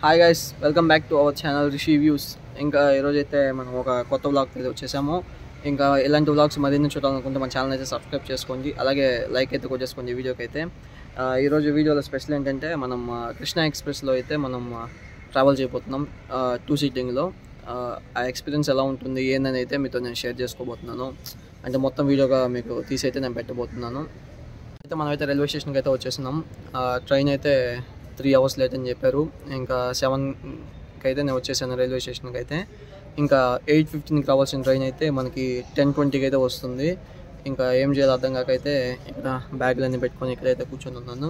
Hi guys, welcome back to our channel Rishi views. ఇంకా ఈరోజైతే మనం ఒక కొత్త వ్లాగ్ అయితే వచ్చేసాము. ఇంకా ఇలాంటి వ్లాగ్స్ మరిన్ని చూడాలనుకుంటే మన ఛానల్ అయితే సబ్స్క్రైబ్ చేసుకోండి, అలాగే లైక్ అయితే కొట్టేసుకోండి వీడియోకి అయితే. ఈరోజు వీడియోలో స్పెషల్ ఏంటంటే మనం కృష్ణా ఎక్స్ప్రెస్లో అయితే మనం ట్రావెల్ చేయబోతున్నాం 2 సీటింగ్లో. ఆ ఎక్స్పీరియన్స్ ఎలా ఉంటుంది ఏందని అయితే మీతో నేను షేర్ చేసుకోబోతున్నాను. అంటే మొత్తం వీడియోగా మీకు తీసి అయితే నేను పెట్టబోతున్నాను. అయితే మనమైతే రైల్వే స్టేషన్కి అయితే వచ్చేసినాం. ట్రైన్ అయితే 3 అవర్స్ లేట్ అని చెప్పారు. ఇంకా 7కి అయితే నేను వచ్చేసాను రైల్వే స్టేషన్కి అయితే. ఇంకా 8:15కి రావాల్సిన ట్రైన్ అయితే మనకి 10:20కి అయితే వస్తుంది. ఇంకా ఏం చేయాలో అర్థం కాకైతే ఇక్కడ బ్యాగులన్నీ పెట్టుకొని ఇక్కడైతే కూర్చొని ఉన్నాను.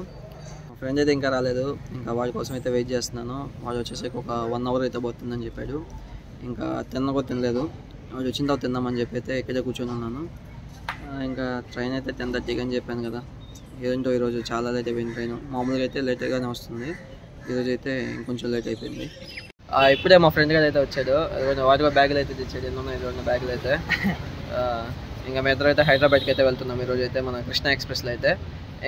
మా ఫ్రెండ్ అయితే ఇంకా రాలేదు. ఇంకా వాడి కోసం అయితే వెయిట్ చేస్తున్నాను. వాడు వచ్చేసరికి ఒక 1 అవర్ అయితే పోతుందని చెప్పాడు. ఇంకా తినలేదు. వాడు వచ్చిన తర్వాత తిందామని చెప్పి అయితే ఇక్కడే కూర్చొని ఉన్నాను. ఇంకా ట్రైన్ అయితే 10:30కి అని చెప్పాను కదా. ఏంటో ఈరోజు చాలా లేట్ అయిపోయింది ట్రైన్. మామూలుగా అయితే లేట్గానే వస్తుంది, ఈరోజు అయితే ఇంకొంచెం లేట్ అయిపోయింది. ఇప్పుడే మా ఫ్రెండ్ గారు అయితే వచ్చాడు. వాటి బ్యాగులు అయితే తెచ్చాడు. ఎన్నో ఇదిగోండి బ్యాగులు అయితే. ఇంకా మీ ఇద్దరు అయితే హైదరాబాద్కి అయితే వెళ్తున్నాం ఈరోజు అయితే మన కృష్ణా ఎక్స్ప్రెస్లో అయితే.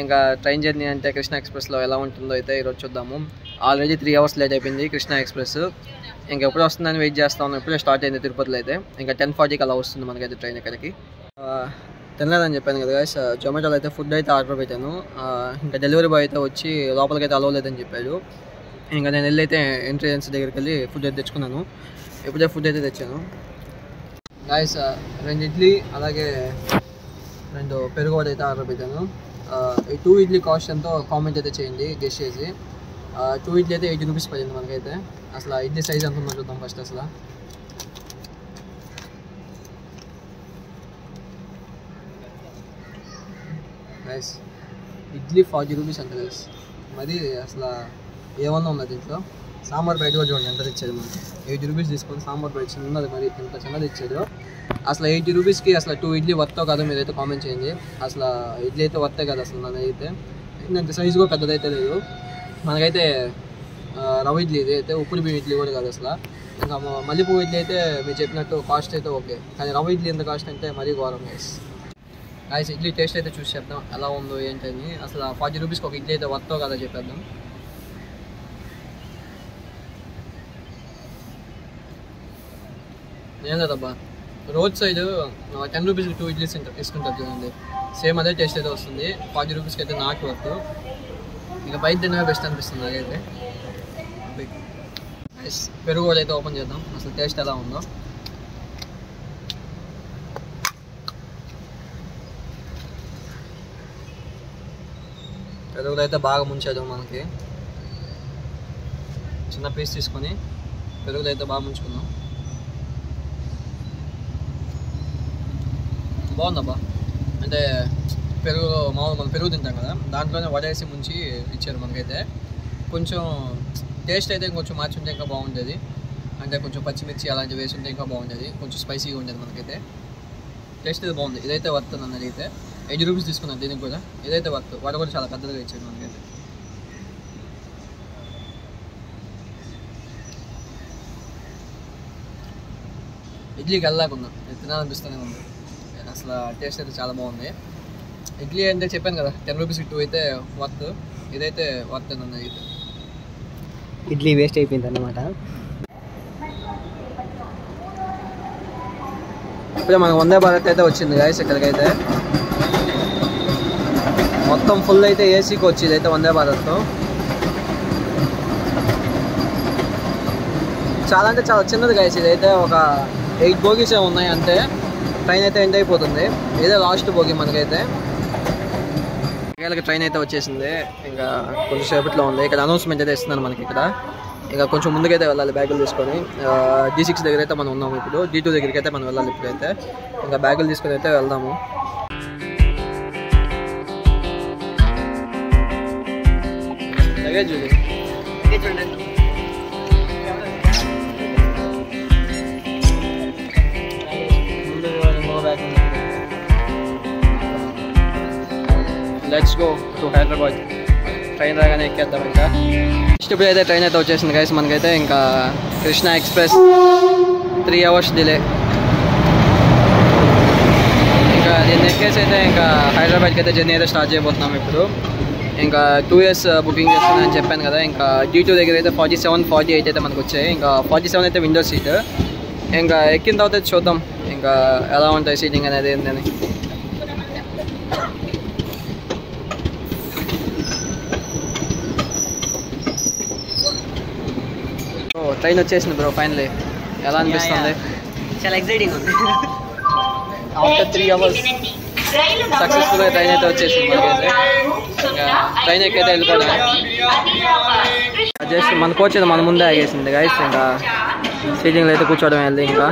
ఇంకా ట్రైన్ జర్నీ అంటే కృష్ణా ఎక్స్ప్రెస్లో ఎలా ఉంటుందో అయితే ఈరోజు చూద్దాము. ఆల్రెడీ 3 అవర్స్ లేట్ అయిపోయింది కృష్ణా ఎక్స్ప్రెస్. ఇంకా ఎప్పుడు వస్తుందని వెయిట్ చేస్తా ఉన్నాం. ఇప్పుడే స్టార్ట్ అయింది తిరుపతిలో అయితే. ఇంకా 10:40కి అలా వస్తుంది మనకైతే ట్రైన్ ఇక్కడికి. తినలేదని చెప్పాను కదా గైస్. జొమాటోలో అయితే ఫుడ్ అయితే ఆర్డర్ పెట్టాను. ఇంకా డెలివరీ బాయ్ అయితే వచ్చి లోపలికి అయితే అలవలేదని చెప్పాడు. ఇంకా నేను వెళ్ళి అయితే ఎంట్రన్స్ దగ్గరికి వెళ్ళి ఫుడ్ అయితే తెచ్చుకున్నాను. ఎప్పుడే ఫుడ్ అయితే తెచ్చాను గైస్. 2 ఇడ్లీ అలాగే 2 పెరుగు వడ అయితే ఆర్డర్ పెట్టాను. ఈ 2 ఇడ్లీ కాస్ట్ ఎంతో కామెంట్ అయితే చేయండి గెస్ చేసి. 2 ఇడ్లీ అయితే 80 రూపీస్ పడింది మనకైతే. అసలు ఇడ్లీ సైజ్ ఎంత ఉందో చూద్దాం ఫస్ట్. అసలు గైస్ ఇడ్లీ 40 రూపీస్ అంట గైస్. మరి అసలు ఏమన్నా ఉన్నది దీంట్లో. సాంబార్ బయట కూడా చూడండి ఎంత తెచ్చాడు మనకి. 80 రూపీస్ తీసుకొని సాంబార్ బయట చిన్నది, మరి ఎంత చిన్నది ఇచ్చాడు. అసలు 80 రూపీస్కి అసలు 2 ఇడ్లీ వర్తో కాదో మీరైతే కామెంట్ చేయండి. అసలు ఇడ్లీ అయితే వర్తే కదా అసలు. నన్నైతే ఇంత సైజు కూడా పెద్దదైతే లేదు మనకైతే. రవ్వ ఇడ్లీ ఇది అయితే, ఉప్పుడు బియ్యం ఇడ్లీ కూడా కాదు అసలు. ఇంకా మల్లెపువ్వు ఇడ్లీ అయితే మీరు చెప్పినట్టు కాస్ట్ అయితే ఓకే, కానీ రవ్వ ఇడ్లీ ఎంత కాస్ట్ అంటే మరీ ఘోరం గైస్. గైస్ ఇడ్లీ టేస్ట్ అయితే చూసి చెప్దాం ఎలా ఉందో ఏంటని. అసలు 40 రూపీస్కి ఒక ఇడ్లీ అయితే వర్తో కదా చెప్పేద్దాం. ఏం లేదబ్బా, రోడ్ సైడ్ 10 రూపీస్కి 2 ఇడ్లీస్ తీసుకుంటారు చూడండి. సేమ్ అదే టేస్ట్ అయితే వస్తుంది. 40 రూపీస్కి అయితే నాకు వర్త్. ఇంకా బయట తినగా బెస్ట్ అనిపిస్తుంది నాకైతే. పెరుగు కూడా అయితే ఓపెన్ చేద్దాం అసలు టేస్ట్ ఎలా ఉందో. పెరుగులో అయితే బాగా ముంచాడు మనకి. చిన్న పీస్ తీసుకొని పెరుగులో అయితే బాగా ముంచుకుందాం. బాగుందబ్బా. అంటే పెరుగు మామూలు మనం పెరుగు తింటాం కదా, దాంట్లోనే వడేసి ముంచి ఇచ్చారు మనకైతే. కొంచెం టేస్ట్ అయితే ఇంకొంచెం మార్చి ఉంటే ఇంకా బాగుండేది. అంటే కొంచెం పచ్చిమిర్చి అలాంటివి వేసి ఉంటే ఇంకా బాగుండేది. కొంచెం స్పైసీగా ఉండేది మనకైతే. టేస్ట్ అయితే బాగుంది. ఇదైతే వర్త్ నన్ను అడిగితే. 80 రూపీస్ తీసుకున్నాను దీనికి కూడా. ఇదైతే వర్త్. వాడు కూడా చాలా పెద్దగా ఇచ్చాడు మనకైతే. ఇడ్లీకి వెళ్ళాకున్నా తినాలనిపిస్తూనే ఉంది. అసలు టేస్ట్ అయితే చాలా బాగుంది. ఇడ్లీ అంటే చెప్పాను కదా 10 రూపీస్కి 2 అయితే వర్త్. ఇదైతే వర్త్ నన్ను అయితే. ఇడ్లీ వేస్ట్ అయిపోయింది అన్నమాట. ఇప్పుడే మనకు వందే భారత్ అయితే వచ్చింది గైస్. ఇక్కడికైతే మొత్తం ఫుల్ అయితే ఏసీకి వచ్చింది అయితే వందే భారత్తో. చాలా అంటే చాలా చిన్నది గైస్. ఇదైతే ఒక 8 బోగీసే ఉన్నాయి అంతే. ట్రైన్ అయితే ఎండ్ అయిపోతుంది. ఇదే లాస్ట్ బోగి మనకైతే. వీళ్ళకి ట్రైన్ అయితే వచ్చేసింది. ఇంకా కొంచెం సేపట్లో ఉంది. ఇక్కడ అనౌన్స్మెంట్ అయితే ఇస్తున్నాను మనకి ఇక్కడ. ఇంకా కొంచెం ముందుకైతే వెళ్ళాలి బ్యాగులు తీసుకొని. D6 దగ్గర అయితే మనం ఉన్నాము ఇప్పుడు. D2 దగ్గరికి అయితే మనం వెళ్ళాలి ఇప్పుడైతే. ఇంకా బ్యాగులు తీసుకొని అయితే వెళ్దాము. Let's go to Hyderabad. Train రాగానే ఎక్కేద్దాం. ఇంకా ఇప్పుడు అయితే ట్రైన్ అయితే వచ్చేసింది గైస్ మనకైతే. ఇంకా కృష్ణా ఎక్స్ప్రెస్ 3 అవర్స్ డిలే. ఇంకా దీన్ని ఎక్కేసి అయితే ఇంకా హైదరాబాద్కి అయితే జర్నీ అయితే స్టార్ట్ చేయబోతున్నాం ఇప్పుడు. ఇంకా 2 years బుకింగ్ చేస్తున్నానని చెప్పాను కదా. ఇంకా D2 దగ్గర అయితే 47, 48 అయితే మనకు వచ్చాయి. ఇంకా 47 అయితే విండో సీట్. ఇంకా ఎక్కిన తర్వాత చూద్దాం ఇంకా ఎలా ఉంటాయి సీటింగ్ అనేది ఏంటని. ట్రైన్ వచ్చేసింది బ్రో ఫైనలీ. ఎలా అనిపిస్తుంది? చాలా ఎక్సైటింగ్ ఉంది. ఆఫ్టర్ 3 hours సక్సెస్ఫుల్గా ట్రైన్ అయితే వచ్చేసింది మనకైతే. ఇంకా ట్రైన్ ఎక్కైతే వెళ్ళిపోవడమే. జస్ట్ మన కోచ్ అయితే మన ముందే ఆగేసింది గైస్. ఇంకా సీటింగ్లో అయితే కూర్చోవడం వెళ్ళి ఇంకా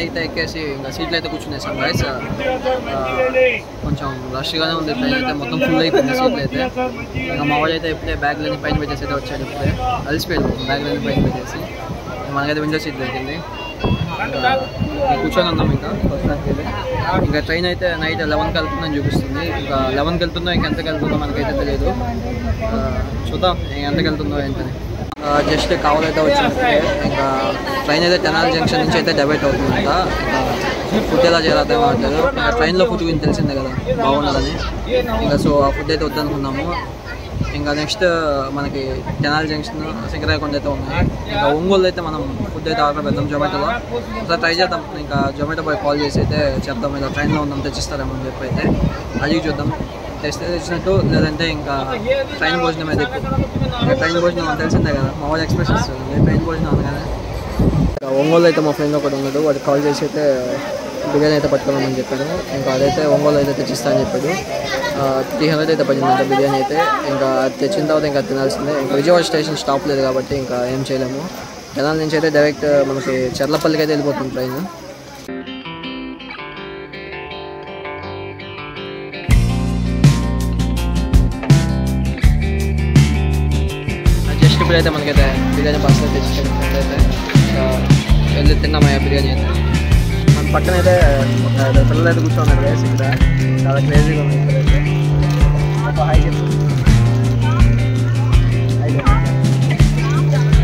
అయితే ఎక్కేసి ఇంకా సీట్లు అయితే కూర్చునేసాం గైస్. కొంచెం రష్గానే ఉంది ట్రైన్ అయితే, మొత్తం ఫుల్ అయిపోయింది సీట్లు అయితే. ఇంకా మా వాడు అయితే ఇప్పుడే బ్యాగ్లని పైన పెట్టేసి అయితే వచ్చాడు. ఇప్పుడే అలసిపోయాడు బ్యాగ్లని పైన పెట్టేసి. మనకైతే విండో సీట్ దొరికింది. కూర్చొని ఉన్నాం ఇంకా ప్రస్తుతానికి. ఇంకా ట్రైన్ అయితే నైట్ 11కి వెళ్తుందని చూపిస్తుంది. ఇంకా 11కి వెళ్తుందో ఇంకెంతకి వెళ్తుందో మనకైతే తెలియదు. చూద్దాం ఎంతకి వెళ్తుందో ఏంటని. జస్ట్ కావాలైతే వచ్చింది. ఇంకా ట్రైన్ అయితే తెనాలి జంక్షన్ నుంచి అయితే డైవర్ట్ అవుతుందంట. ఇంకా ఫుడ్ ఎలా చేయాలి అవ్వట్లేదు. ఇంకా ట్రైన్లో ఫుడ్ గురించి తెలిసిందే కదా బాగుండాలని. ఇంకా సో ఆ ఫుడ్ అయితే వద్దనుకున్నాము. ఇంకా నెక్స్ట్ మనకి తెనాలి జంక్షన్, సింగరాయకొండ అయితే ఉన్నాయి. ఇంకా ఒంగోలు అయితే మనం ఫుడ్ అయితే ఆర్డర్ పెడదాం జొమాటోలో. ఒకసారి ట్రై చేద్దాం. ఇంకా జొమాటో బాయ్ కాల్ చేసి అయితే చెప్దాం ఇలా ట్రైన్లో ఉందాం తెచ్చిస్తారేమో అని చెప్పి అయితే అడిగి చూద్దాం. తెచ్చినట్టు లేదంటే ఇంకా ట్రైన్ భోజనం అయితే ఇంకా ట్రైన్ భోజనం తెలిసిందే కదా మా వాళ్ళు ఎక్స్ప్రెషన్స్ ట్రైన్ భోజనం అనగానే. ఇంకా ఒంగోలు అయితే మా ఫ్రెండ్ ఒకటి ఉన్నాడు, వాడికి కాల్ చేసి అయితే బిర్యానీ అయితే పట్టుకోమని చెప్పాడు. ఇంకా అదైతే ఒంగోలు అయితే తెచ్చిస్తా అని చెప్పాడు. 300 అయితే పడిందంట బిర్యానీ అయితే. ఇంకా తెచ్చిన తర్వాత ఇంకా తినాల్సిందే. ఇంకా విజయవాడ స్టేషన్ స్టాప్ లేదు కాబట్టి ఇంకా ఏం చేయలేము. తెనాలి నుంచి అయితే డైరెక్ట్ మనకి చర్లపల్లికి అయితే వెళ్ళిపోతుంది ట్రైన్. జస్ట్ ఇప్పుడైతే మనకైతే బిర్యానీ పార్సల్ తెచ్చాడు ఫ్రెండ్ అయితే. ఇంకా వెళ్ళి తిన్నామయ్యా బిర్యానీ అయితే. మన పక్కన అయితే ఒక పిల్లలు అయితే కూర్చోన్నారు వేసి ఇక్కడ. చాలా క్రేజీగా ఉంది ఇక్కడైతే. హాయ్ చెప్పు.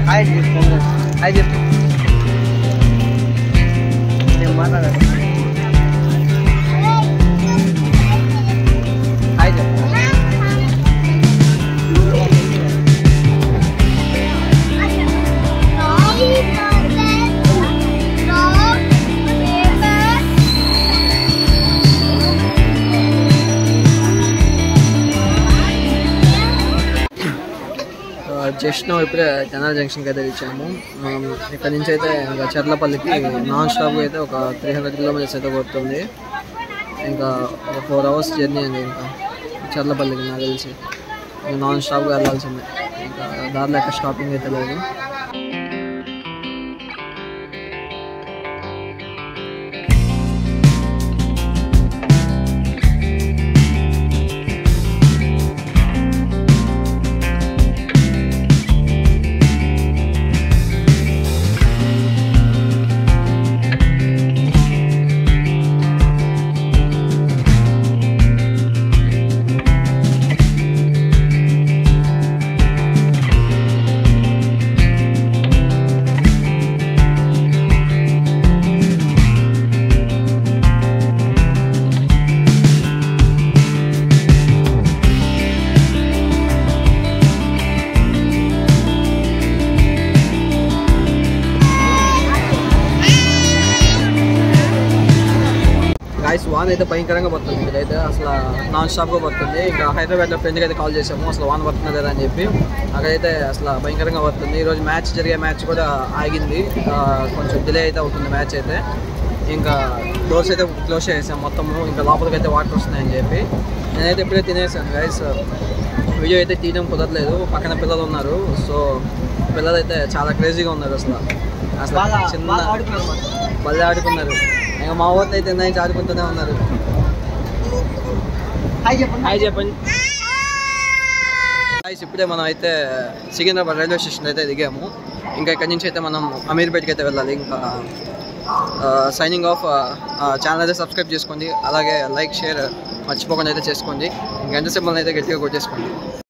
హాయ్ చెప్పు. హాయ్ చెప్పు. నేను మాట్లాడాను. హాయ్ చెప్పు. జస్ట్ ఇప్పుడే తెనాలి జంక్షన్కి అయితే ఇచ్చాము. మనం ఇక్కడ నుంచి అయితే ఇంకా చర్లపల్లికి నాన్ స్టాప్గా అయితే ఒక 300 kilometers అయితే పడుతుంది. ఇంకా ఒక 4 hours జర్నీ అండి. ఇంకా చర్లపల్లికి నాకు తెలిసి నాన్ స్టాప్గా వెళ్ళాల్సిందే. ఇంకా దారిలో ఎక్కడ స్టాపింగ్ అయితే లేదు. వాన్ అయితే భయంకరంగా పడుతుంది. ఇదైతే అసలు నాన్ స్టాప్గా పడుతుంది. ఇంకా హైదరాబాద్లో ఫ్రెండ్కి అయితే కాల్ చేసాము అసలు వాన్ పడుతుంది లేదా అని చెప్పి. అక్కడైతే అసలు భయంకరంగా పడుతుంది. ఈరోజు జరిగే మ్యాచ్ కూడా ఆగింది. కొంచెం డిలే అయితే అవుతుంది మ్యాచ్ అయితే. ఇంకా డోర్స్ అయితే క్లోజ్ చేసాం మొత్తము. ఇంకా లోపలికి అయితే వాటర్ వస్తున్నాయని చెప్పి నేనైతే ఇప్పుడే తినేసాను గైస్. వీడియో అయితే తీయడం కుదరలేదు, పక్కన పిల్లలు ఉన్నారు. సో పిల్లలు అయితే చాలా క్రేజీగా ఉన్నారు. అసలు చిన్న బల్లే ఆడుకున్నారు. ఇంకా మా ఊరితో అయితే నుంచి ఆడుకుంటూనే ఉన్నారు. హాయ్ చెప్పండి. ఇప్పుడే మనం అయితే సికింద్రాబాద్ రైల్వే స్టేషన్ అయితే దిగాము. ఇంకా ఇక్కడి నుంచి అయితే మనం అమీర్పేటకి అయితే వెళ్ళాలి. ఇంకా సైనింగ్ ఆఫ్. ఛానల్ అయితే సబ్స్క్రైబ్ చేసుకోండి, అలాగే లైక్ షేర్ మర్చిపోకుండా అయితే చేసుకోండి. ఇంకా ఎంతసేపు అయితే గట్టిగా కొట్టేసుకోండి.